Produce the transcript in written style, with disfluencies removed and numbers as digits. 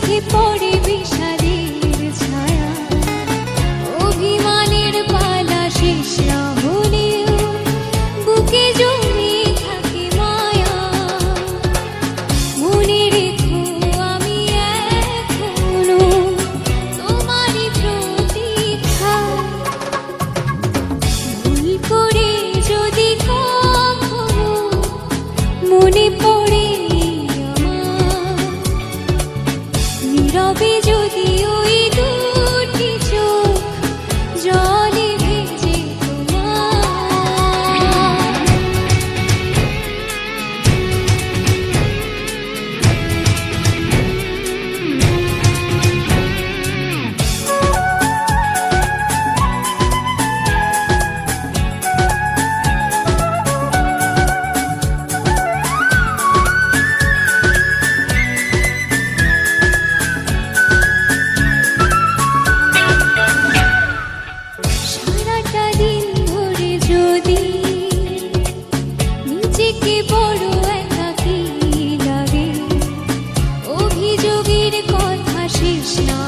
চোখে পড়ে বিষাদের ছায়া, অভিমানের পালা শেষ না হলেও বুকে জমে থাকে মায়া। মনে রেখো আমি এখনো তোমারই প্রতীক্ষায়। ভুল করে যদি কখনো মনে পড়ে আমার, নীরবে যদি ওই দুটি চোখ জলে ভেজে সারাটা দিন ধরে যদি নিজেকে বড় একাকী লাগে, অভিযোগের কথা শেষ না